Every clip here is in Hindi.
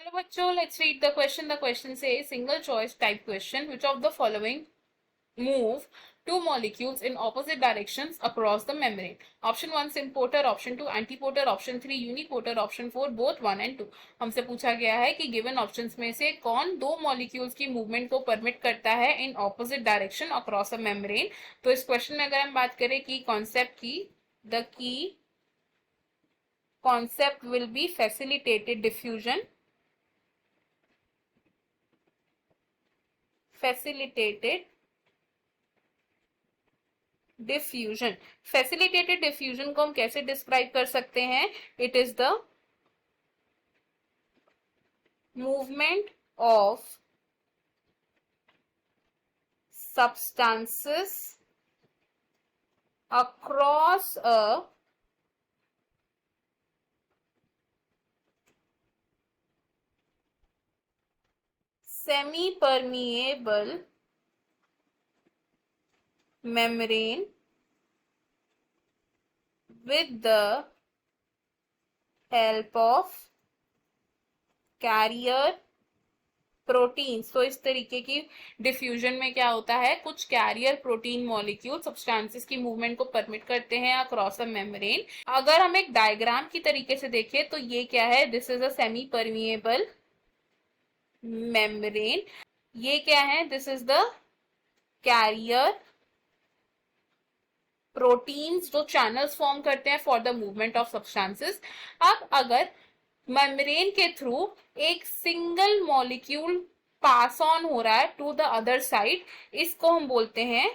चलो बच्चों, let's read the question. The question से single choice type question. Which of the following move two molecules in opposite directions across the membrane? Option 1 symporter, option 2 antiporter, option 3 uniporter, option 4 both 1 and 2. हमसे पूछा गया है कि गिवन ऑप्शंस में से कौन दो मॉलिक्यूल्स की मूवमेंट को परमिट करता है in opposite direction across a membrane. तो इस क्वेश्चन में अगर हम बात करें कि कॉन्सेप्ट की, the key concept will be facilitated diffusion. Facilitated diffusion. Facilitated diffusion को हम कैसे डिस्क्राइब कर सकते हैं? It is the movement of substances across a semi-permeable membrane with the help of carrier proteins. तो इस तरीके की डिफ्यूजन में क्या होता है, कुछ कैरियर प्रोटीन मॉलिक्यूल सब्सटेंसेस की मूवमेंट को परमिट करते हैं अक्रॉस अ मेम्ब्रेन. अगर हम एक डायग्राम की तरीके से देखें तो ये क्या है, this is a semi permeable membrane. ये क्या है, this is the carrier proteins जो चैनल्स फॉर्म करते हैं for the movement of substances. अब अगर मेम्ब्रेन के थ्रू एक सिंगल मॉलिक्यूल पास ऑन हो रहा है टू द अदर साइड, इसको हम बोलते हैं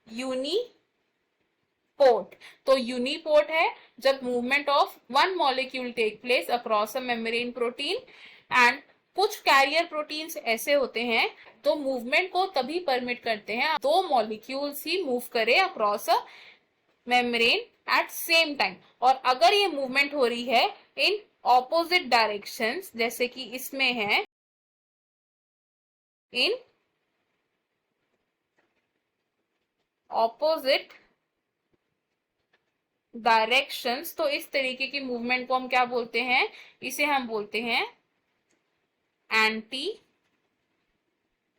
यूनिपोर्ट. तो यूनिपोर्ट है जब movement of one molecule take place across a membrane protein. And कुछ कैरियर प्रोटीन्स ऐसे होते हैं तो मूवमेंट को तभी परमिट करते हैं दो मॉलिक्यूल्स ही मूव करे across a membrane at same time. और अगर ये मूवमेंट हो रही है इन ऑपोजिट डायरेक्शंस, जैसे कि इसमें है इन ऑपोजिट डायरेक्शंस, तो इस तरीके की मूवमेंट को हम क्या बोलते हैं, इसे हम बोलते हैं एंटी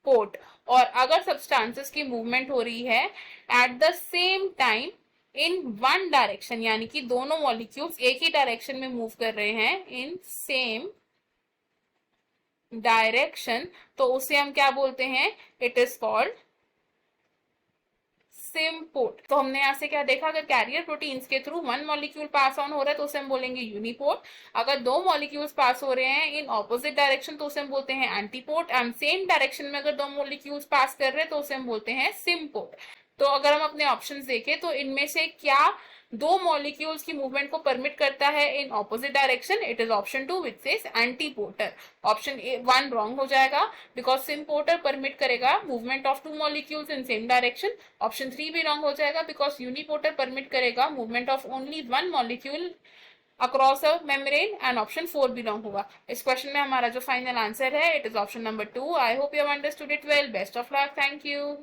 पोर्ट. और अगर सब्सटेंसेस की मूवमेंट हो रही है at the same time in one direction, यानी कि दोनों मॉलिक्यूल्स एक ही डायरेक्शन में मूव कर रहे हैं इन सेम डायरेक्शन, तो उसे हम क्या बोलते हैं, इट इज कॉल्ड सिम्पोर्ट. तो हमने यहां से क्या देखा, अगर कैरियर प्रोटीन्स के through one molecule pass on हो रहा है तो उसे हम बोलेंगे यूनिपोर्ट. अगर दो मॉलिक्यूल्स पास हो रहे हैं इन ऑपोजिट डायरेक्शन तो उसे हम बोलते हैं एंटीपोर्ट. एंड सेम डायरेक्शन में अगर दो मॉलिक्यूल्स पास कर रहे हैं तो उसे हम बोलते हैं सिम्पोर्ट. तो अगर हम अपने ऑप्शंस देखें तो इनमें से क्या दो मॉलिक्यूल्स की मूवमेंट को परमिट करता है in opposite direction, it is option 2 which says antiporter. Option 1 wrong हो जाएगा बिकॉज सिम्पोर्टर परमिट करेगा movement of two molecules in same direction. Option 3 भी रॉन्ग हो जाएगा बिकॉज यूनिपोर्टर परमिट करेगा movement of only one molecule across a membrane. And option 4 भी रॉन्ग होगा. इस क्वेश्चन में हमारा जो फाइनल आंसर है it is option number 2. I hope you have understood it well. Best of luck. Thank you.